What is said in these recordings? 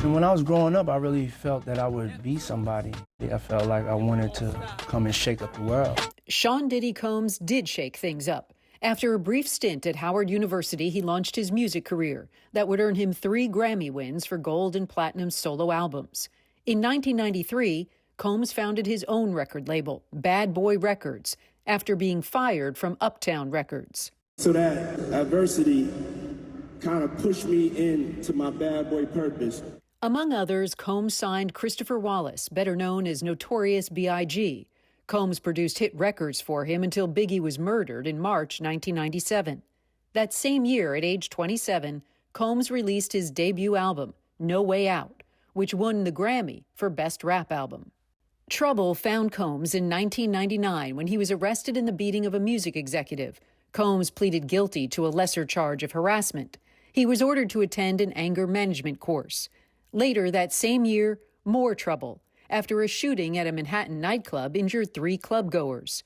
And when I was growing up, I really felt that I would be somebody. I felt like I wanted to come and shake up the world. Sean Diddy Combs did shake things up. After a brief stint at Howard University, he launched his music career that would earn him 3 Grammy wins for gold and platinum solo albums. In 1993, Combs founded his own record label, Bad Boy Records, after being fired from Uptown Records. So that adversity kind of pushed me into my bad boy purpose. Among others, Combs signed Christopher Wallace, better known as Notorious B.I.G. Combs produced hit records for him until Biggie was murdered in March 1997. That same year, at age 27, Combs released his debut album, No Way Out, which won the Grammy for Best Rap Album. Trouble found Combs in 1999 when he was arrested in the beating of a music executive. Combs pleaded guilty to a lesser charge of harassment. He was ordered to attend an anger management course. Later that same year, more trouble, after a shooting at a Manhattan nightclub injured 3 clubgoers.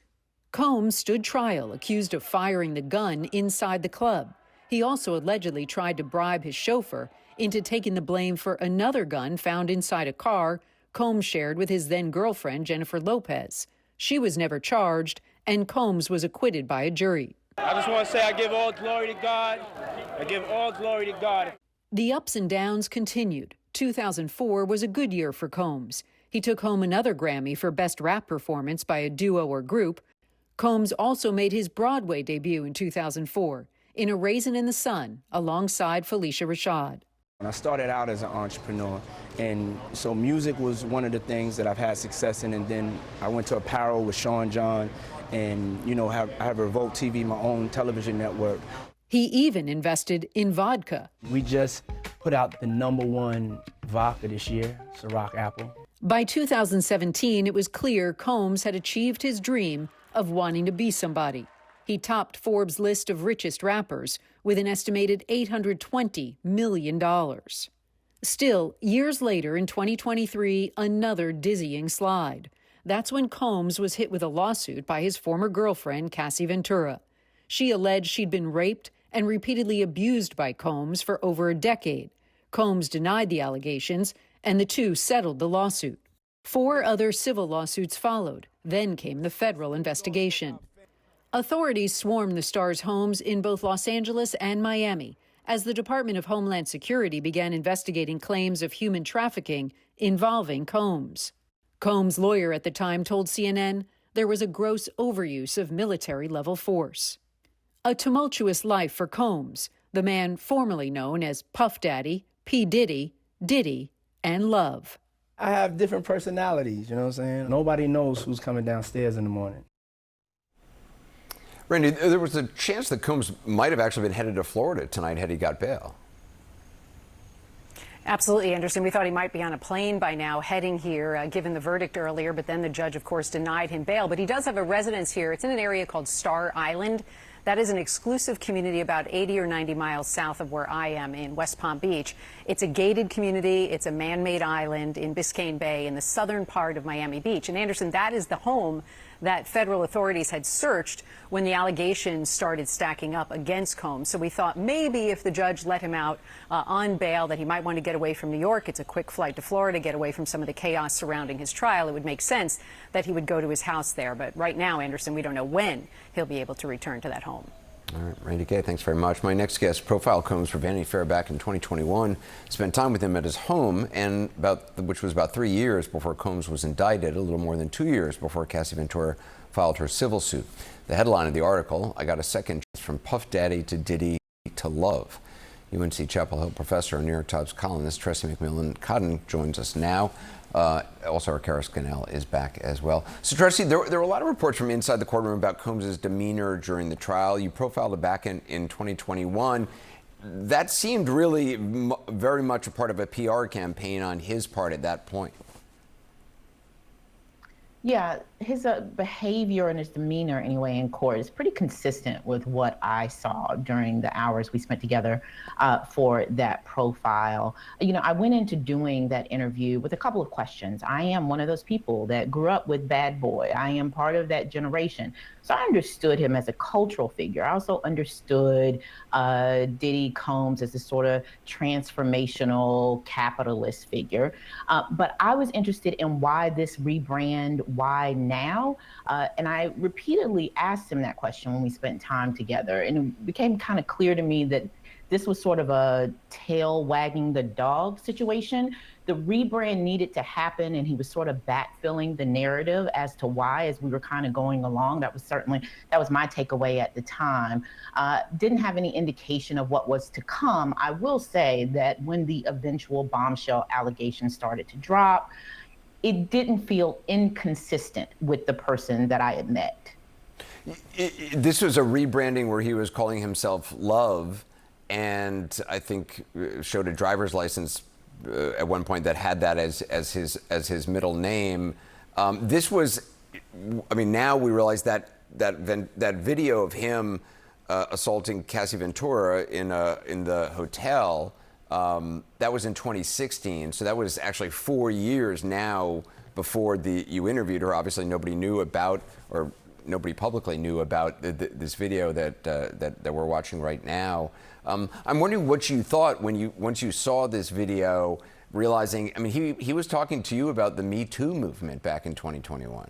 Combs stood trial, accused of firing the gun inside the club. He also allegedly tried to bribe his chauffeur into taking the blame for another gun found inside a car Combs shared with his then-girlfriend, Jennifer Lopez. She was never charged, and Combs was acquitted by a jury. I just want to say I give all glory to God. I give all glory to God. The ups and downs continued. 2004 was a good year for Combs. He took home another Grammy for Best Rap Performance by a duo or group. Combs also made his Broadway debut in 2004 in A Raisin in the Sun alongside Felicia Rashad. I started out as an entrepreneur, and so music was one of the things that I've had success in, and then I went to apparel with Sean John, and I have Revolt TV, my own television network. He even invested in vodka. We just put out the #1 vodka this year, Ciroc Apple. By 2017, it was clear Combs had achieved his dream of wanting to be somebody. He topped Forbes' list of richest rappers with an estimated $820 million. Still, years later in 2023, another dizzying slide. That's when Combs was hit with a lawsuit by his former girlfriend, Cassie Ventura. She alleged she'd been raped and repeatedly abused by Combs for over a decade. Combs denied the allegations, and the two settled the lawsuit. 4 other civil lawsuits followed. Then came the federal investigation. Authorities swarmed the star's homes in both Los Angeles and Miami as the Department of Homeland Security began investigating claims of human trafficking involving Combs. Combs' lawyer at the time told CNN there was a gross overuse of military-level force. A tumultuous life for Combs, the man formerly known as Puff Daddy, P. Diddy, Diddy, and Love. I have different personalities, you know what I'm saying? Nobody knows who's coming downstairs in the morning. Randy, there was a chance that Combs might have actually been headed to Florida tonight had he got bail. Absolutely, Anderson. We thought he might be on a plane by now heading here, given the verdict earlier, but then the judge, of course, denied him bail. But he does have a residence here. It's in an area called Star Island. That is an exclusive community about 80 or 90 miles south of where I am in West Palm Beach. It's a gated community. It's a man-made island in Biscayne Bay in the southern part of Miami Beach. And Anderson, that is the home that federal authorities had searched when the allegations started stacking up against Combs. So we thought maybe if the judge let him out on bail that he might want to get away from New York. It's a quick flight to Florida, get away from some of the chaos surrounding his trial. It would make sense that he would go to his house there. But right now, Anderson, we don't know when he'll be able to return to that home. All right, Randy Kay, thanks very much. My next guest profiled Combs for Vanity Fair back in 2021, spent time with him at his home, and which was about 3 years before Combs was indicted, a little more than 2 years before Cassie Ventura filed her civil suit. The headline of the article, I got a second chance from Puff Daddy to Diddy to Love. UNC Chapel Hill professor and New York Times columnist Tressie McMillan Cotton joins us now. Also, our Kara Scannell is back as well. So, Tressie, there were a lot of reports from inside the courtroom about Combs' demeanor during the trial. You profiled it back in 2021. That seemed really very much a part of a PR campaign on his part at that point. Yeah, his behavior and his demeanor, anyway, in court is pretty consistent with what I saw during the hours we spent together for that profile. You know, I went into doing that interview with a couple of questions. I am one of those people that grew up with Bad Boy. I am part of that generation. So I understood him as a cultural figure. I also understood Diddy Combs as a sort of transformational capitalist figure. But I was interested in why this rebrand, why now? And I repeatedly asked him that question when we spent time together. And it became kind of clear to me that this was sort of a tail wagging the dog situation. The rebrand needed to happen, and he was sort of backfilling the narrative as to why, as we were kind of going along. That was my takeaway at the time. Didn't have any indication of what was to come. I will say that when the eventual bombshell allegations started to drop, it didn't feel inconsistent with the person that I had met. This was a rebranding where he was calling himself Love, and I think showed a driver's license at one point that had that as his middle name. This was, I mean, now we realize that video of him assaulting Cassie Ventura in the hotel, that was in 2016. So that was actually 4 years now before you interviewed her. Obviously, nobody knew about, or nobody publicly knew about this video that we're watching right now. I'm wondering what you thought once you saw this video, realizing, I mean, he was talking to you about the Me Too movement back in 2021.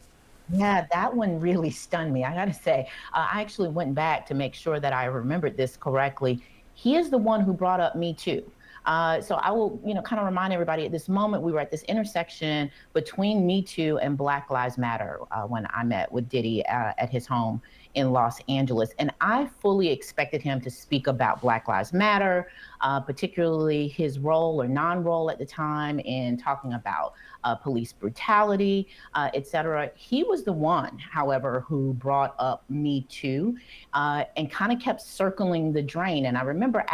Yeah, that one really stunned me. I got to say, I actually went back to make sure that I remembered this correctly. He is the one who brought up Me Too. So I will, kind of remind everybody, at this moment, we were at this intersection between Me Too and Black Lives Matter when I met with Diddy at his home in Los Angeles. And I fully expected him to speak about Black Lives Matter, particularly his role or non-role at the time in talking about police brutality, et cetera. He was the one, however, who brought up Me Too and kind of kept circling the drain. And I remember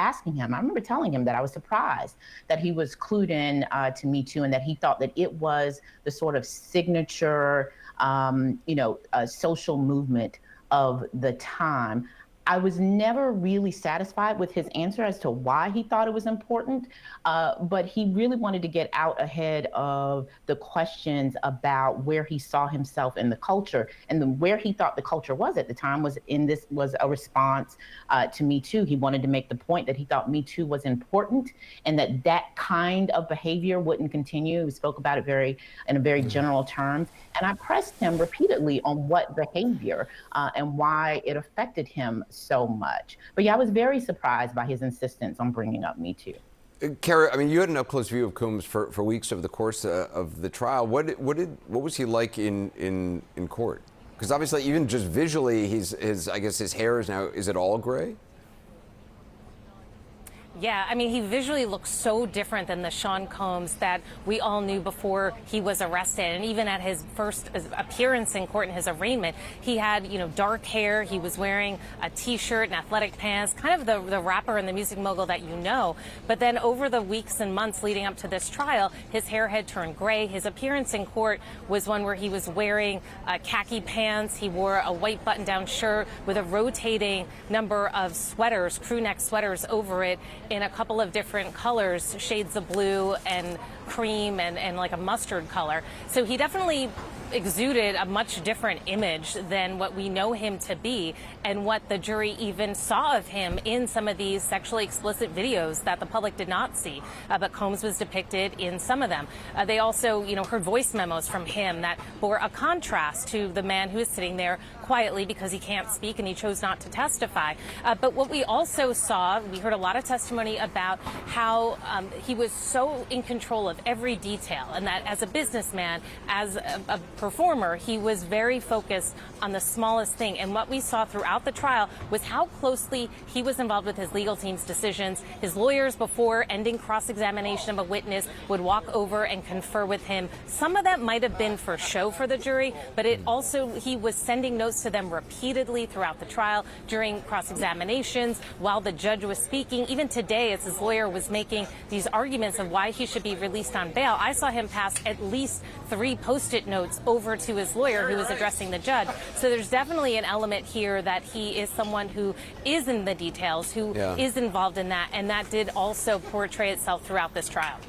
telling him that I was surprised that he was clued in to Me Too and that he thought that it was the sort of signature, social movement of the time. I was never really satisfied with his answer as to why he thought it was important, but he really wanted to get out ahead of the questions about where he saw himself in the culture, and where he thought the culture was at the time was a response to Me Too. He wanted to make the point that he thought Me Too was important and that kind of behavior wouldn't continue. We spoke about it in a very general terms, and I pressed him repeatedly on what behavior and why it affected him so much. But yeah, I was very surprised by his insistence on bringing up Me Too. Kara, I mean, you had an up-close view of Combs for weeks over the course of the trial. What was he like in court? Because obviously, even just visually, I guess his hair is it all gray? Yeah, I mean, he visually looks so different than the Sean Combs that we all knew before he was arrested. And even at his first appearance in court in his arraignment, he had, dark hair. He was wearing a T-shirt and athletic pants, kind of the rapper and the music mogul that you know. But then over the weeks and months leading up to this trial, his hair had turned gray. His appearance in court was one where he was wearing khaki pants. He wore a white button-down shirt with a rotating number of sweaters, crew neck sweaters over it, in a couple of different colors, shades of blue and cream and like a mustard color. So he definitely exuded a much different image than what we know him to be and what the jury even saw of him in some of these sexually explicit videos that the public did not see. But Combs was depicted in some of them. They also, heard voice memos from him that bore a contrast to the man who is sitting there quietly because he can't speak and he chose not to testify. But what we also saw, we heard a lot of testimony about how he was so in control of every detail, and that as a businessman, as a performer, he was very focused on the smallest thing. And what we saw throughout the trial was how closely he was involved with his legal team's decisions. His lawyers, before ending cross-examination of a witness, would walk over and confer with him. Some of that might have been for show for the jury, but he was sending notes to them repeatedly throughout the trial, during cross-examinations, while the judge was speaking. Even today, as his lawyer was making these arguments of why he should be released on bail, I saw him pass at least 3 Post-it notes over to his lawyer who was addressing the judge. So there's definitely an element here that he is someone who is in the details, who is involved in that, and that did also portray itself throughout this trial.